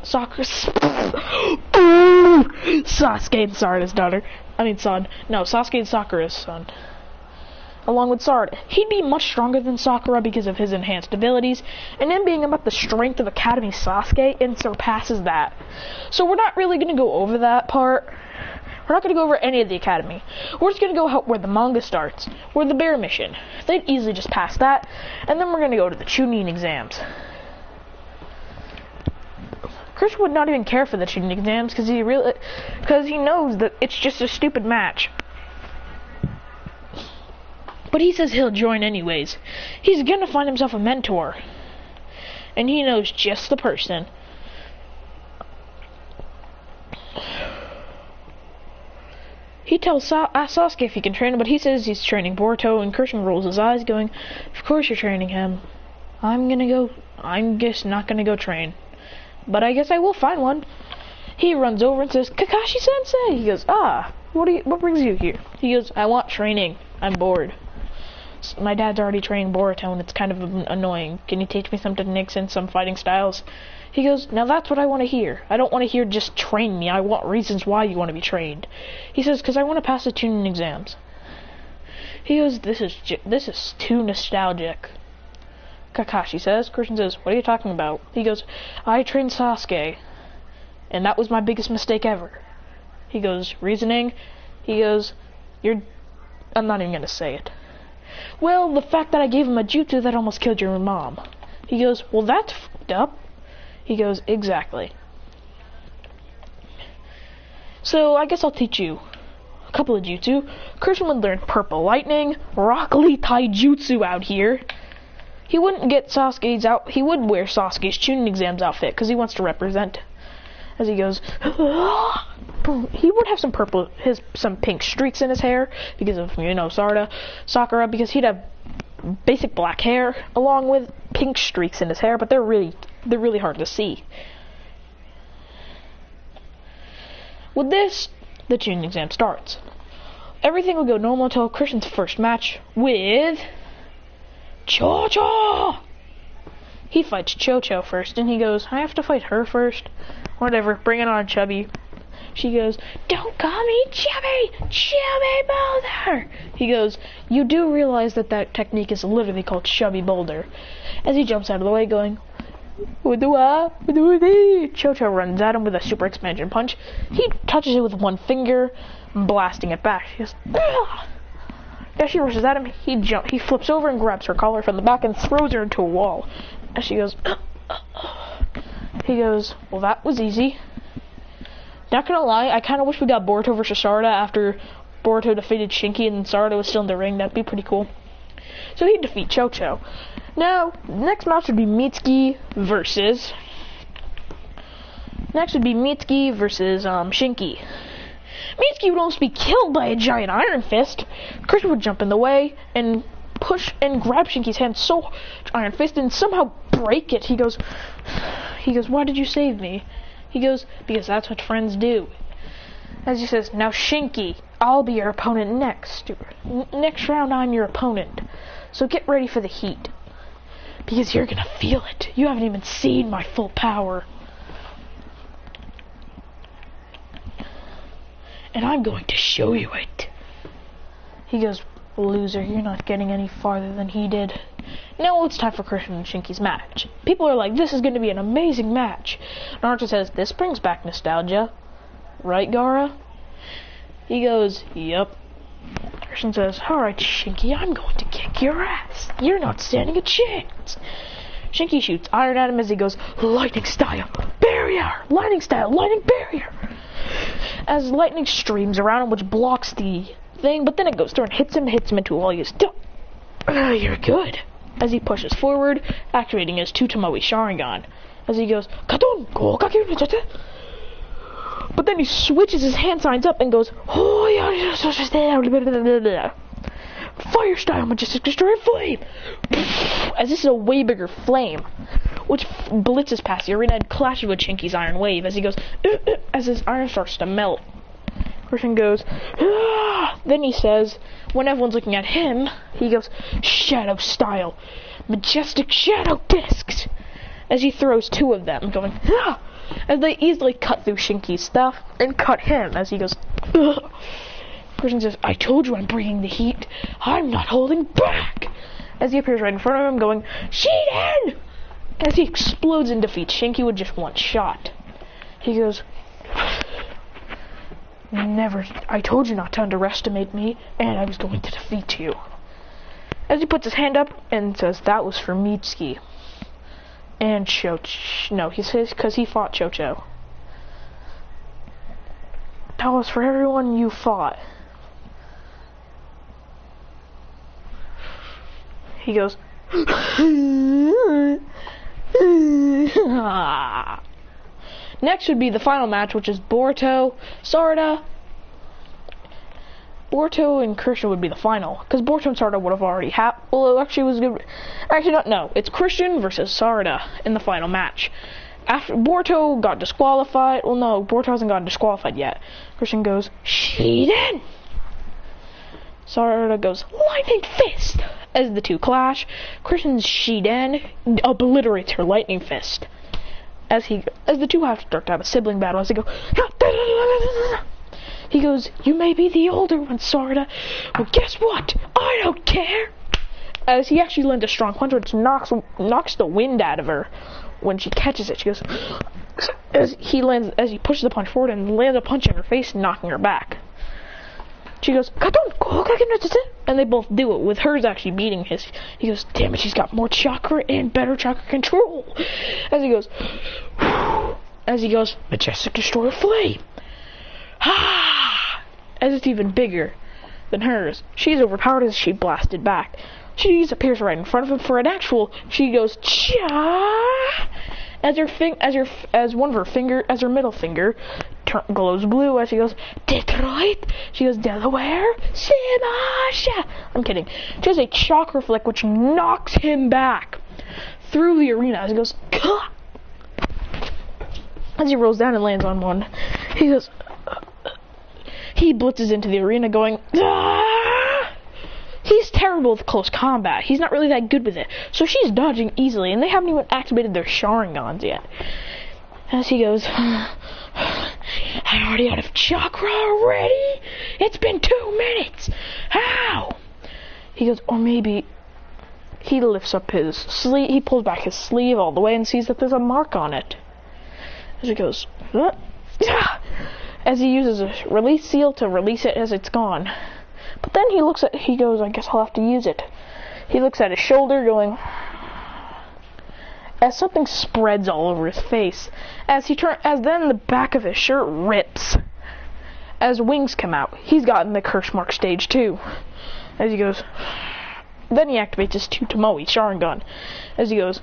Sasuke and Sarada's daughter. I mean son. No, Sasuke and Sakura's son. Along with Sarada. He'd be much stronger than Sakura because of his enhanced abilities, and then being about the strength of Academy Sasuke, and surpasses that. So we're not really going to go over that part. We're not going to go over any of the Academy. We're just going to go where the manga starts, where the bear mission. They'd easily just pass that, and then we're going to go to the Chunin exams. Chris would not even care for the Chunin exams because he knows that it's just a stupid match. But he says he'll join anyways. He's gonna find himself a mentor. And he knows just the person. He tells Sasuke if he can train him, but he says he's training Boruto, and Christian rolls his eyes going, of course you're training him. I'm just not gonna go train. But I guess I will find one. He runs over and says, Kakashi-sensei! He goes, what brings you here? He goes, I want training. I'm bored. My dad's already trained Boruto and it's kind of annoying. Can you teach me some techniques and some fighting styles? He goes, now that's what I want to hear. I don't want to hear just train me. I want reasons why you want to be trained. He says, because I want to pass the Chunin exams. He goes, this is too nostalgic. Kakashi says. Christian says, what are you talking about? He goes, I trained Sasuke, and that was my biggest mistake ever. He goes, reasoning? He goes, I'm not even going to say it. Well, the fact that I gave him a jutsu that almost killed your mom. He goes, well, that's fucked up. He goes, exactly. So, I guess I'll teach you a couple of jutsu. Christian would learn Purple Lightning, Rock Lee Taijutsu out here. He wouldn't get he would wear Sasuke's Chunin exams outfit, because he wants to represent. As he goes, he would have some pink streaks in his hair because of, Sakura, because he'd have basic black hair along with pink streaks in his hair, but they're really hard to see. With this, the Chunin exam starts. Everything will go normal until Christian's first match with Cho-Cho. He fights Cho-Cho first, and he goes, I have to fight her first? Whatever, bring it on, Chubby. She goes, don't call me Chubby! Chubby Boulder! He goes, you do realize that technique is literally called Chubby Boulder. As he jumps out of the way going, Cho-Cho runs at him with a super expansion punch. He touches it with one finger, blasting it back. She goes, ugh! As she rushes at him, he flips over and grabs her collar from the back and throws her into a wall. As she goes, he goes, well, that was easy. Not gonna lie, I kind of wish we got Boruto versus Sarada after Boruto defeated Shinki and Sarada was still in the ring. That'd be pretty cool. So he'd defeat Cho-Cho. Now, next match would be Mitsuki versus Shinki. Mitsuki would almost be killed by a giant iron fist. Christian would jump in the way and push and grab Shinki's hand so iron fist and somehow break it. He goes, why did you save me? He goes, because that's what friends do. As he says, now Shinki, I'll be your opponent next. Next round, I'm your opponent. So get ready for the heat. Because you're gonna feel it. You haven't even seen my full power. And I'm going to show you it. He goes, loser, you're not getting any farther than he did. Now it's time for Christian and Shinki's match. People are like, this is going to be an amazing match. Naruto says, this brings back nostalgia. Right, Gaara? He goes, yup. Christian says, alright, Shinki, I'm going to kick your ass. You're not standing a chance. Shinki shoots iron at him as he goes, lightning style, barrier, lightning style, lightning barrier. As lightning streams around him, which blocks the thing, but then it goes through and hits him into a wall. He goes, you're good. As he pushes forward, activating his two Tomoe Sharingan. As he goes, but then he switches his hand signs up and goes, fire style majestic destroyer flame. As this is a way bigger flame, which blitzes past the arena and clashes with Shinki's iron wave as he goes, as his iron starts to melt. Christian goes, ah! Then he says, when everyone's looking at him, he goes, shadow style, majestic shadow discs, as he throws two of them, going, ah! As they easily cut through Shinky's stuff and cut him as he goes, ugh. Christian says, I told you I'm bringing the heat. I'm not holding back. As he appears right in front of him going, Shiden! As he explodes and defeats Shinky with just one shot. He goes, never, I told you not to underestimate me, and I was going to defeat you. As he puts his hand up and says, that was for Mitsuki. And no, he says, because he fought Chocho. That was for everyone you fought. He goes, next would be the final match, which is Boruto, Sarada. Boruto and Christian would be the final, because Boruto and Sarada would have already happened. Well, it actually was good. Actually, no. It's Christian versus Sarada in the final match. After Boruto got disqualified. Well, no, Boruto hasn't gotten disqualified yet. Christian goes, Shiden! Sarada goes, Lightning Fist! As the two clash, Christian's Shiden obliterates her Lightning Fist. As the two have to start to have a sibling battle, as they go, he goes, you may be the older one, Sarada. Well, guess what? I don't care. As he actually lands a strong punch, which knocks the wind out of her when she catches it. She goes, as he pushes the punch forward and lands a punch in her face, knocking her back. She goes, and they both do it, with hers actually beating his. He goes, damn it, she's got more chakra and better chakra control. As he goes, Majestic Destroyer Flame. As it's even bigger than hers. She's overpowered as she blasted back. She appears right in front of him for an actual. She goes, cha, as her middle finger glows blue. As she goes, Detroit. She goes, Delaware. Simasha. I'm kidding. She has a chakra flick which knocks him back through the arena. As he goes, Gah! As he rolls down and lands on one, he goes. He blitzes into the arena going, ah! He's terrible with close combat. He's not really that good with it. So she's dodging easily, and they haven't even activated their Sharingans yet. As he goes, I'm already out of chakra already? It's been 2 minutes. How? He goes, or maybe he lifts up his sleeve. He pulls back his sleeve all the way and sees that there's a mark on it. As he goes, as he uses a release seal to release it as it's gone. But then he goes, I guess I'll have to use it. He looks at his shoulder going, as something spreads all over his face. As then the back of his shirt rips. As wings come out. He's gotten the curse mark stage too. As he goes, then he activates his 2 Tomoe Sharingan. As he goes,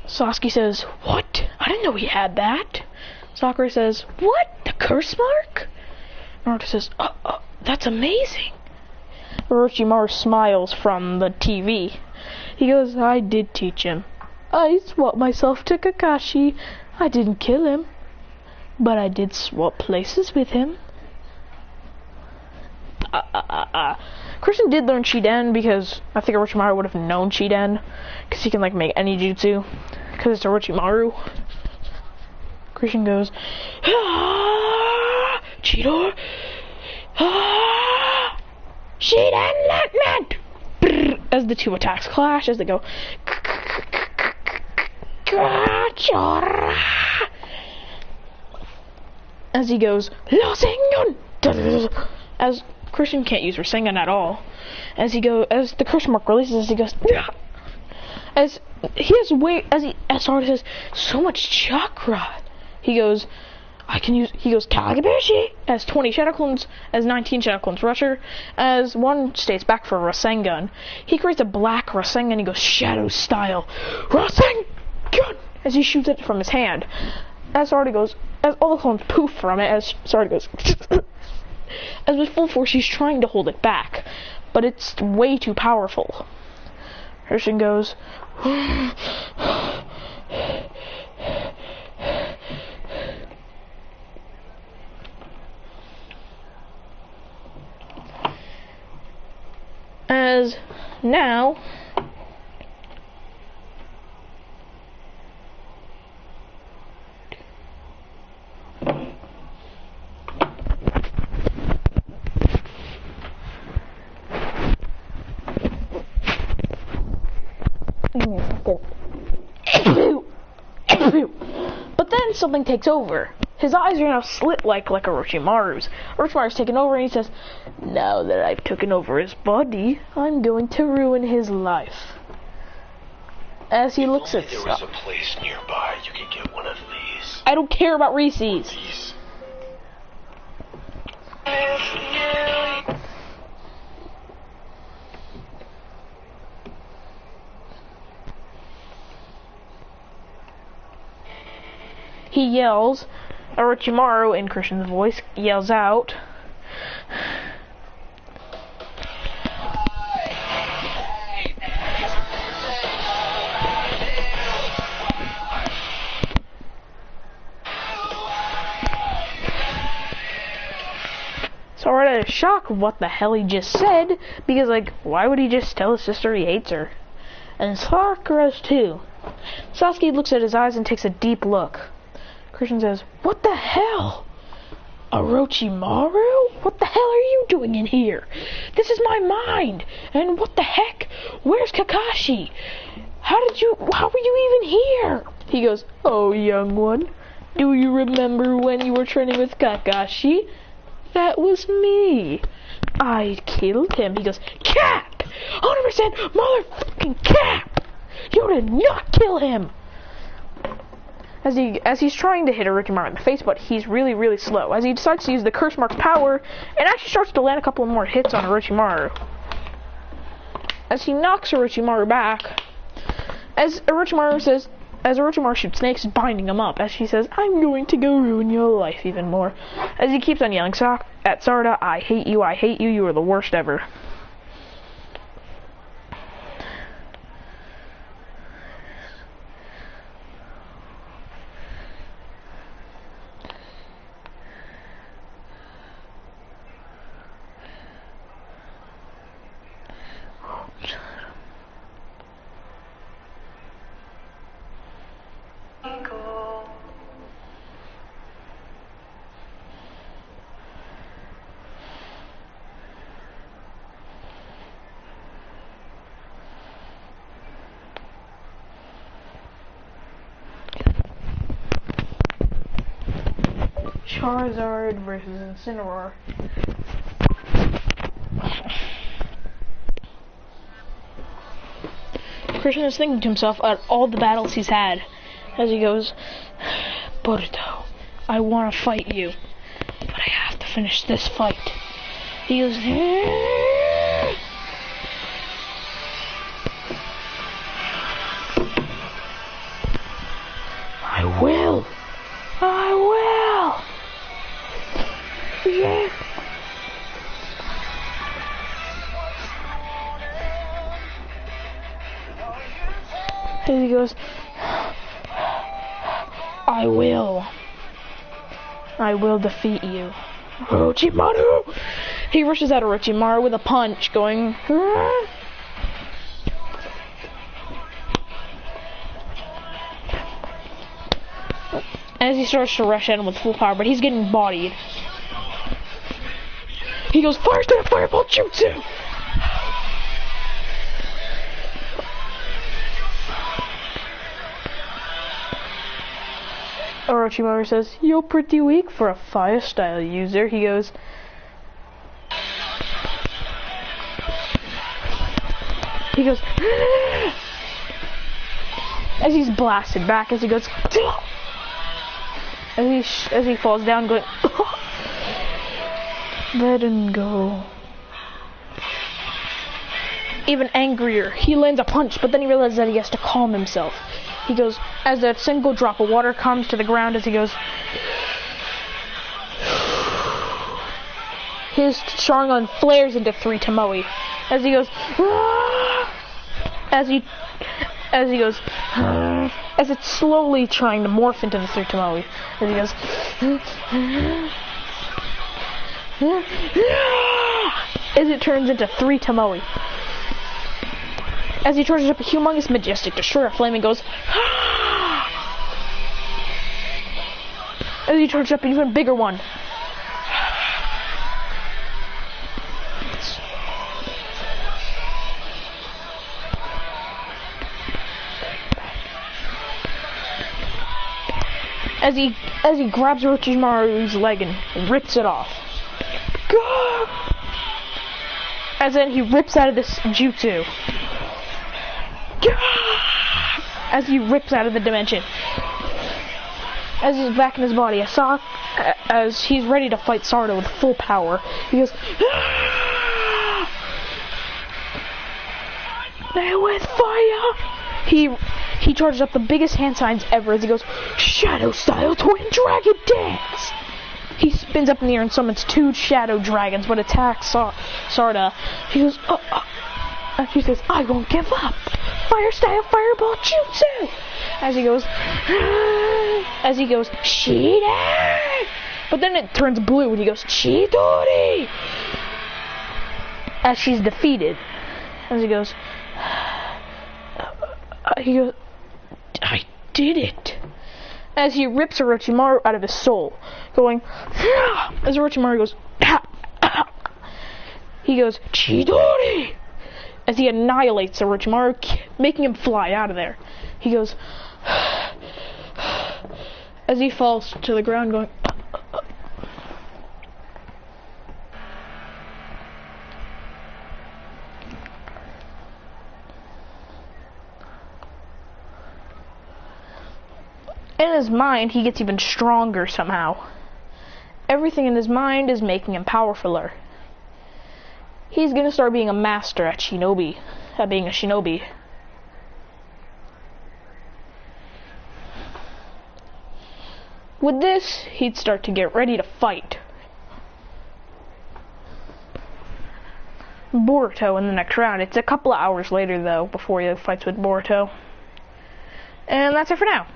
Sasuke says, what? I didn't know he had that. Sakura says, what? The curse mark? Naruto says, that's amazing. Orochimaru smiles from the TV. He goes, I did teach him. I swapped myself to Kakashi. I didn't kill him. But I did swap places with him. Christian did learn Shiden because I think Orochimaru would have known Shiden. Because he can make any jutsu. Because it's Orochimaru. Christian goes, Chidor, Shiden Lightning! As the two attacks clash, as they go, as he goes, Rasengan! As Christian can't use Rasengan at all. As the curse mark releases, as he goes, as Sarada says, so much chakra. He goes, Kagabushi as 20 Shadow Clones, as 19 Shadow Clones Rusher, as one stays back for Rasengan. He creates a black Rasengan, he goes, Shadow Style, Rasengan! As he shoots it from his hand. As Sarada goes, as all the clones poof from it, as Sarada goes, as with full force he's trying to hold it back, but it's way too powerful. Christian goes, as now But then something takes over. His eyes are now slit like Orochimaru's. Orochimaru's taken over and he says, now that I've taken over his body, I'm going to ruin his life. As he looks at there was a place nearby you could get one of these. I don't care about Reese's. He yells, Orochimaru, in Christian's voice, yells out, Sarada is shocked what the hell he just said, because, like, why would he just tell his sister he hates her? And Sakura's too. Sasuke looks at his eyes and takes a deep look. Christian says, what the hell? Orochimaru? What the hell are you doing in here? This is my mind. And what the heck? Where's Kakashi? How were you even here? He goes, oh, young one, do you remember when you were training with Kakashi? That was me. I killed him. He goes, Cap! 100% motherfucking Cap! You did not kill him! As he's trying to hit Orochimaru in the face, but he's really, really slow. As he decides to use the Curse Mark's power, and actually starts to land a couple more hits on Orochimaru. As he knocks Orochimaru back, as Orochimaru shoots snakes, binding him up, as she says, I'm going to go ruin your life even more. As he keeps on yelling at Sarada, I hate you, you are the worst ever. Charizard versus Incineroar. Christian is thinking to himself about all the battles he's had as he goes, Boruto, I want to fight you, but I have to finish this fight. He goes, I will. Yeah. And he goes, I will defeat you. Orochimaru! He rushes at Orochimaru with a punch, going, as he starts to rush at him with full power, but he's getting bodied. He goes, Fire Stand Fireball Jutsu! Orochimaru says, you're pretty weak for a fire style user. He goes, as he's blasted back, as he goes, as he falls down, going, let him go. Even angrier, he lands a punch, but then he realizes that he has to calm himself. He goes, as a single drop of water comes to the ground, as he goes, his Sharingan flares into 3 Tomoe. As he goes, as it's slowly trying to morph into the 3 Tomoe. As he goes, as it turns into 3 Tomoe. As he charges up a humongous, majestic destroyer flame and goes, as he charges up an even bigger one. as he grabs Orochimaru's leg and rips it off. As then he rips out of this jutsu. As he rips out of the dimension. As he's back in his body, as he's ready to fight Sarda with full power, he goes, with fire! He charges up the biggest hand signs ever as he goes, Shadow Style Twin Dragon Dance! He spins up in the air and summons 2 shadow dragons, but attacks Sarda. He goes, and he says, I won't give up! Fire Style Fireball Jutsu! As he goes, Shida! But then it turns blue and he goes, Chidori! As she's defeated. As he goes, I did it. As he rips Orochimaru out of his soul, going, as Orochimaru goes, he goes, Chidori! As he annihilates Orochimaru, making him fly out of there. He goes, as he falls to the ground, going, in his mind, he gets even stronger somehow. Everything in his mind is making him powerfuler. He's gonna start being a master at being a shinobi. With this, he'd start to get ready to fight Boruto in the next round. It's a couple of hours later, though, before he fights with Boruto. And that's it for now.